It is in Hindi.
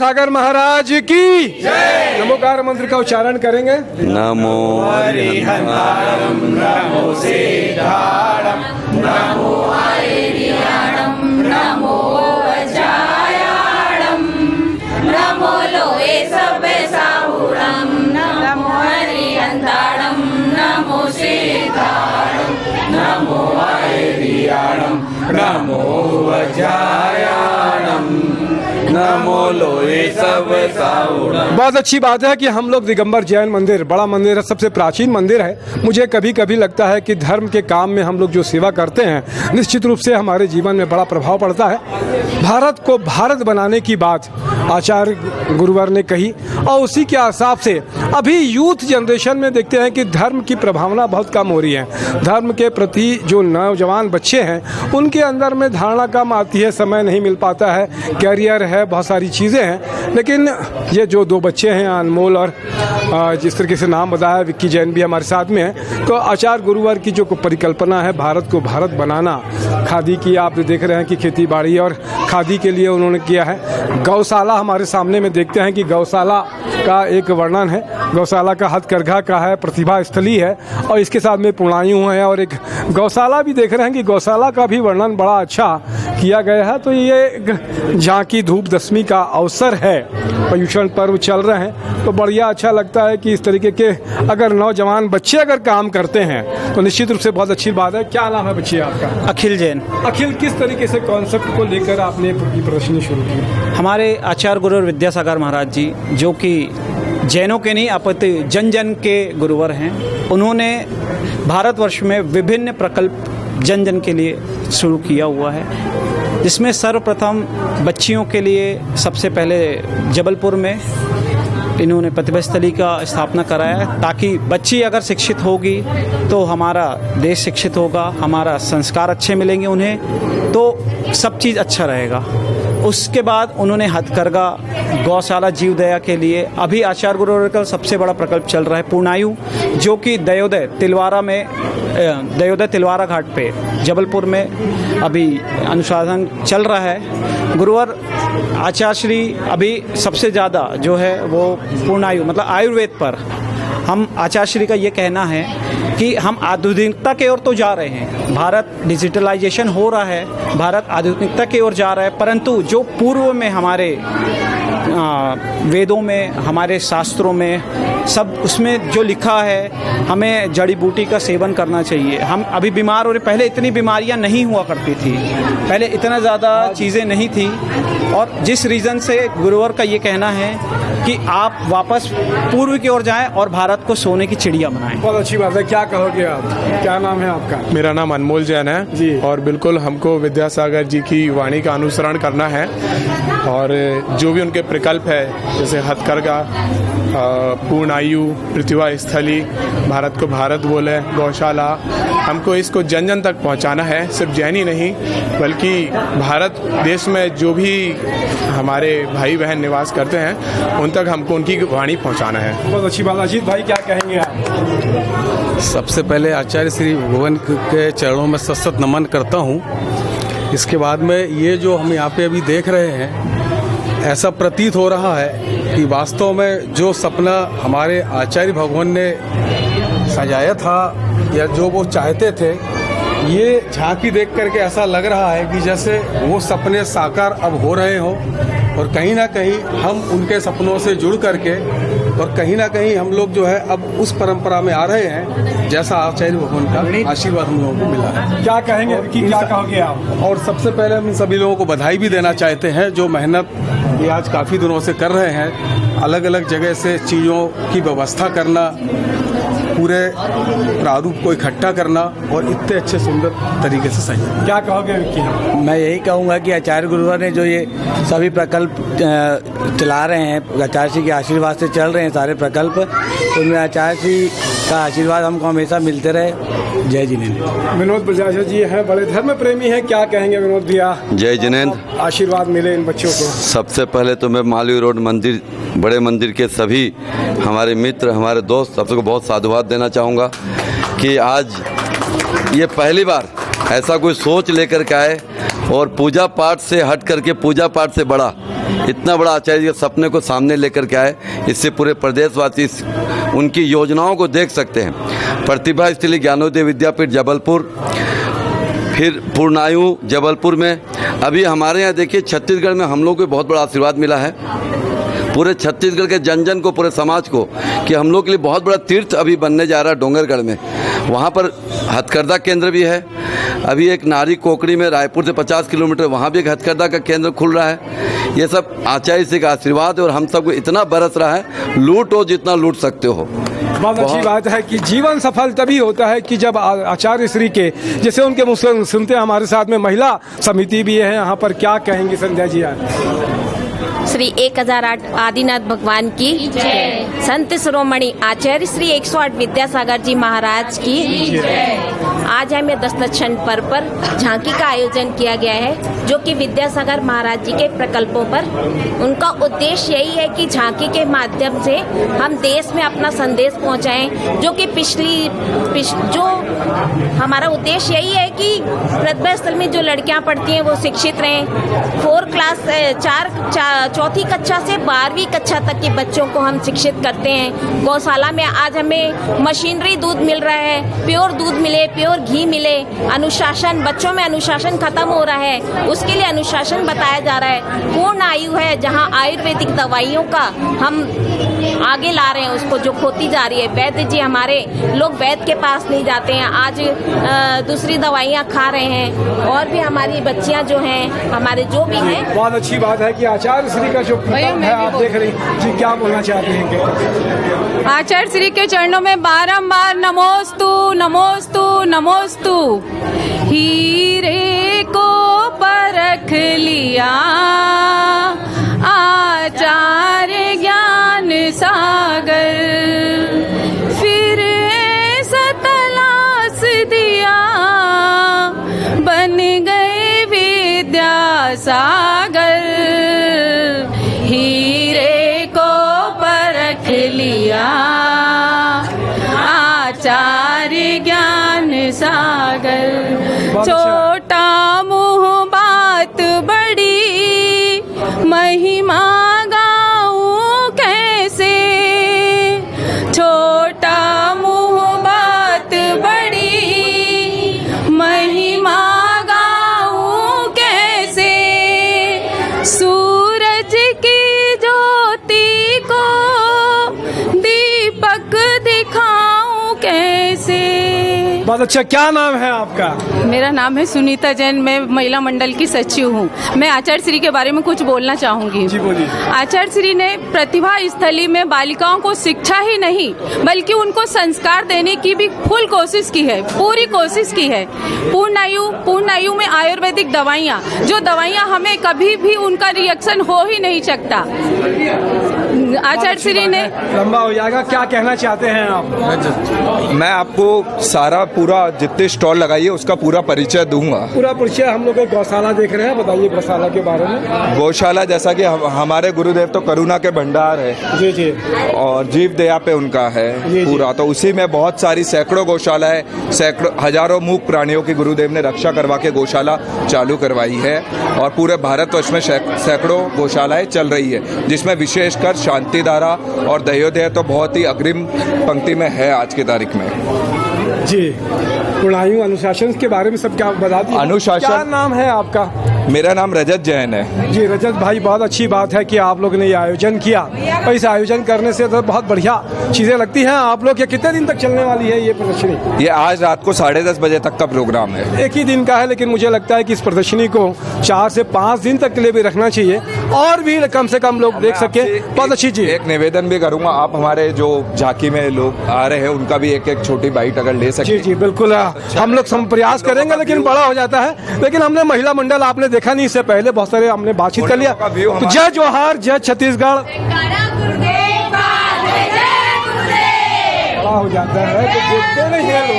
सागर महाराज की नमोकार मंत्र का उच्चारण करेंगे। नमो हरिहंतारम नमो सिद्धारम नमो हरिहरम नमो वज्रायाणम नमो लोए सब साहुरम नमो हरिहंतारम नमो सिद्धारम नमो हरिहंतारम नमो वज्रायाणम नमो लोए सब साहुरम। बहुत अच्छी बात है कि हम लोग दिगंबर जैन मंदिर, बड़ा मंदिर है, सबसे प्राचीन मंदिर है। मुझे कभी कभी लगता है कि धर्म के काम में हम लोग जो सेवा करते हैं निश्चित रूप से हमारे जीवन में बड़ा प्रभाव पड़ता है। भारत को भारत बनाने की बात आचार्य गुरुवर ने कही और उसी के हिसाब से अभी यूथ जनरेशन में देखते हैं कि धर्म की प्रभावना बहुत कम हो रही है। धर्म के प्रति जो नौजवान बच्चे हैं उनके अंदर में धारणा कम आती है, समय नहीं मिल पाता है, कैरियर है, बहुत सारी चीज़ें हैं। लेकिन ये जो दो बच्चे हैं अनमोल और जिस तरीके से नाम बताया विक्की जैन भी हमारे साथ में है, तो आचार्य गुरुवर की जो परिकल्पना है भारत को भारत बनाना, खादी की आप देख रहे हैं कि खेती बाड़ी और खादी के लिए उन्होंने किया है। गौशाला हमारे सामने में देखते हैं कि गौशाला का एक वर्णन है, गौशाला का हथकरघा का है, प्रतिभा स्थली है और इसके साथ में पुणायु है और एक गौशाला भी देख रहे हैं कि गौशाला का भी वर्णन बड़ा अच्छा किया गया है। तो ये झांकी धूप दशमी का अवसर है, पर्युषण पर्व चल रहे हैं, तो बढ़िया अच्छा लगता है कि इस तरीके के अगर नौजवान बच्चे अगर काम करते हैं तो निश्चित रूप से बहुत अच्छी बात है। क्या नाम है बच्चे आपका? अखिल जैन। अखिल, किस तरीके से कॉन्सेप्ट को लेकर आपने प्रदर्शनी शुरू की? हमारे आचार्य गुरुवर विद्यासागर महाराज जी, जो कि जैनों के नहीं अपितु जन जन के गुरुवर हैं, उन्होंने भारतवर्ष में विभिन्न प्रकल्प जन जन के लिए शुरू किया हुआ है, जिसमें सर्वप्रथम बच्चियों के लिए सबसे पहले जबलपुर में इन्होंने प्रतिभा स्थली का स्थापना कराया है, ताकि बच्ची अगर शिक्षित होगी तो हमारा देश शिक्षित होगा, हमारा संस्कार अच्छे मिलेंगे उन्हें, तो सब चीज़ अच्छा रहेगा। उसके बाद उन्होंने हथकरघा, गौशाला, जीव दया के लिए अभी आचार्य गुरुवर का सबसे बड़ा प्रकल्प चल रहा है पुणायु, जो कि दयोदय तिलवारा घाट पे जबलपुर में अभी अनुशासन चल रहा है। गुरुवर आचार्य श्री अभी सबसे ज़्यादा जो है वो पुणायु मतलब आयुर्वेद पर, हम आचार्य श्री का ये कहना है कि हम आधुनिकता की ओर तो जा रहे हैं, भारत डिजिटलाइजेशन हो रहा है, भारत आधुनिकता की ओर जा रहा है, परंतु जो पूर्व में हमारे वेदों में, हमारे शास्त्रों में सब उसमें जो लिखा है, हमें जड़ी बूटी का सेवन करना चाहिए। हम अभी बीमार हो रहे, पहले इतनी बीमारियां नहीं हुआ करती थी, पहले इतना ज़्यादा चीज़ें नहीं थी, और जिस रीज़न से गुरुवर का ये कहना है कि आप वापस पूर्व की ओर जाएं और भारत को सोने की चिड़िया बनाएं। बहुत अच्छी बात है। क्या कहोगे आप? क्या नाम है आपका? मेरा नाम अनमोल जैन है जी। और बिल्कुल हमको विद्यासागर जी की वाणी का अनुसरण करना है और जो भी उनके प्रकल्प है, जैसे हथकरघा, पूर्णायु, प्रतिभा स्थली, भारत को भारत बोले, गौशाला, हमको इसको जन जन तक पहुंचाना है। सिर्फ जैन ही नहीं बल्कि भारत देश में जो भी हमारे भाई बहन निवास करते हैं उन तक हमको उनकी वाणी पहुंचाना है। बहुत अच्छी बात। अजीत भाई क्या कहेंगे आप? सबसे पहले आचार्य श्री भगवान के चरणों में सशत नमन करता हूँ। इसके बाद में ये जो हम यहाँ पे अभी देख रहे हैं, ऐसा प्रतीत हो रहा है कि वास्तव में जो सपना हमारे आचार्य भगवान ने सजाया था या जो वो चाहते थे, ये झांकी देख करके ऐसा लग रहा है कि जैसे वो सपने साकार अब हो रहे हों और कहीं ना कहीं हम उनके सपनों से जुड़ करके और कहीं ना कहीं हम लोग जो है अब उस परंपरा में आ रहे हैं जैसा आचार्य भगवान का आशीर्वाद हम लोगों को मिला है। क्या कहेंगे कि क्या कहोगे आप? और सबसे पहले हम इन सभी लोगों को बधाई भी देना चाहते हैं जो मेहनत ये आज काफ़ी दिनों से कर रहे हैं, अलग अलग जगह से चीज़ों की व्यवस्था करना, पूरे प्रारूप को इकट्ठा करना और इतने अच्छे सुंदर तरीके से सही। क्या कहोगे विक्की? मैं यही कहूँगा कि आचार्य गुरुवर ने जो ये सभी प्रकल्प चला रहे हैं, आचार्य जी के आशीर्वाद से चल रहे हैं सारे प्रकल्प, उनमें आचार्य जी का आशीर्वाद हमको हमेशा मिलते रहे। जय जिनेन्द्र। विनोद बजाज जी हैं, बड़े धर्म प्रेमी हैं, क्या कहेंगे विनोद भैया? जय जिनेन्द्र। आशीर्वाद मिले इन बच्चों को। सबसे पहले तो मैं मालवीय रोड मंदिर, बड़े मंदिर के सभी हमारे मित्र, हमारे दोस्त, सबको बहुत साधुवाद देना चाहूँगा कि आज ये पहली बार ऐसा कोई सोच लेकर के आए और पूजा पाठ से हट करके, पूजा पाठ से बड़ा इतना बड़ा आचार्य जी के सपने को सामने लेकर के आए, इससे पूरे प्रदेशवासी उनकी योजनाओं को देख सकते हैं। प्रतिभा स्थली ज्ञानोदय विद्यापीठ जबलपुर, फिर पूर्णायु जबलपुर में, अभी हमारे यहाँ देखिए छत्तीसगढ़ में हम लोग को बहुत बड़ा आशीर्वाद मिला है, पूरे छत्तीसगढ़ के जन जन को, पूरे समाज को, कि हम लोग के लिए बहुत बड़ा तीर्थ अभी बनने जा रहा है डोंगरगढ़ में। वहाँ पर हथकरघा केंद्र भी है। अभी एक नारी कोकड़ी में रायपुर से 50 किलोमीटर वहाँ भी एक हथकरघा का केंद्र खुल रहा है। ये सब आचार्य श्री का आशीर्वाद है और हम सबको इतना बरस रहा है, लूटो जितना लूट सकते हो। बहुत अच्छी बात है कि जीवन सफल तभी होता है कि जब आचार्य श्री के जैसे उनके मुझसे सुनते हैं। हमारे साथ में महिला समिति भी है यहाँ पर, क्या कहेंगी संध्या जी आज? श्री 1008 आदिनाथ भगवान की जय, संत शिरोमणि आचार्य श्री 108 विद्यासागर जी महाराज की जय। आज हमें दस्तक्षण पर्व पर झांकी का आयोजन किया गया है, जो कि विद्यासागर महाराज जी के प्रकल्पों पर। उनका उद्देश्य यही है कि झांकी के माध्यम से हम देश में अपना संदेश पहुंचाएं, जो कि जो हमारा उद्देश्य यही है कि प्रतिभा स्थल में जो लड़कियां पढ़ती हैं वो शिक्षित रहें। 4वीं कक्षा से 12वीं कक्षा तक के बच्चों को हम शिक्षित करते हैं। गौशाला में आज हमें मशीनरी दूध मिल रहा है, प्योर दूध मिले, प्योर घी मिले। अनुशासन, बच्चों में अनुशासन खत्म हो रहा है, उसके लिए अनुशासन बताया जा रहा है। पूर्ण आयु है, जहां आयुर्वेदिक दवाइयों का हम आगे ला रहे हैं, उसको जो खोती जा रही है। वैद्य जी हमारे लोग वैद्य के पास नहीं जाते हैं, आज दूसरी दवाइयाँ खा रहे हैं। और भी हमारी बच्चियाँ जो हैं, हमारे जो भी हैं। बहुत अच्छी बात है कि आचार्य श्री का जो प्रकल्प है आप देख रही जी, क्या बोलना चाहते हैं? आचार्य श्री के चरणों में बारंबार नमोस्तु नमोस्तु नमोस्तु। हीरे को परख लिया आचार्य ज्ञान सागर, फिर ऐसा तलाश दिया बन गए विद्यासागर। हीरे को परख लिया आचार्य ज्ञान सागर। छोटा मुँह बात बड़ी, महिमा गाऊं कैसे। छोटा मुँह बात बड़ी, महिमा गाऊं कैसे। सूरज की ज्योति को दीपक दिखाऊं कैसे। बहुत अच्छा, क्या नाम है आपका? मेरा नाम है सुनीता जैन, मैं महिला मंडल की सचिव हूँ। मैं आचार्य श्री के बारे में कुछ बोलना चाहूँगी। जी बोलिए। आचार्य श्री ने प्रतिभा स्थली में बालिकाओं को शिक्षा ही नहीं बल्कि उनको संस्कार देने की भी फुल कोशिश की है, पूरी कोशिश की है। पूर्णायु में आयुर्वेदिक दवाइयाँ, जो दवाइयाँ हमें कभी भी उनका रिएक्शन हो ही नहीं सकता। आचार्य श्री ने लंबा हो जाएगा, क्या कहना चाहते हैं आप? मैं आपको सारा पूरा जितने स्टॉल लगाई है उसका पूरा परिचय दूंगा। पूरा परिचय। हम लोग एक गौशाला देख रहे हैं, बताइए गौशाला के बारे में। गौशाला जैसा कि हमारे गुरुदेव तो करुणा के भंडार है जी जी, और जीव दया पे उनका है जी पूरा, तो उसी में बहुत सारी सैकड़ों गौशाला है, सैकड़ों हजारों मूक प्राणियों की गुरुदेव ने रक्षा करवा के गौशाला चालू करवाई है। और पूरे भारतवर्ष में सैकड़ों गौशालाएं चल रही है, जिसमें विशेषकर शांतिधारा और दयोदय तो बहुत ही अग्रिम पंक्ति में है आज की तारीख में। जी, पूर्णायु अनुशासन के बारे में सब क्या बता दिए। अनुशासन। क्या नाम है आपका? मेरा नाम रजत जैन है। जी रजत भाई, बहुत अच्छी बात है कि आप लोगों ने ये आयोजन किया। और इस आयोजन करने से तो बहुत बढ़िया चीज़ें लगती हैं। आप लोग ये कितने दिन तक चलने वाली है ये प्रदर्शनी? ये आज रात को 10:30 बजे तक का प्रोग्राम है। एक ही दिन का है, लेकिन मुझे लगता है कि इस प्रदर्शनी को 4 से 5 दिन तक के लिए भी रखना चाहिए, और भी कम से कम लोग देख सके। बहुत अच्छी चीज़। एक निवेदन भी करूंगा, आप हमारे जो झांकी में लोग आ रहे हैं उनका भी एक छोटी बाइट अगर ले सके। जी जी बिल्कुल, हम लोग प्रयास करेंगे, लेकिन बड़ा हो जाता है। लेकिन हमने महिला मंडल आपने देखा नहीं, इससे पहले बहुत सारे हमने बातचीत कर लिया। तो जय जोहार, जय छत्तीसगढ़। बड़ा हो जाता है तो देखते नहीं है लोग।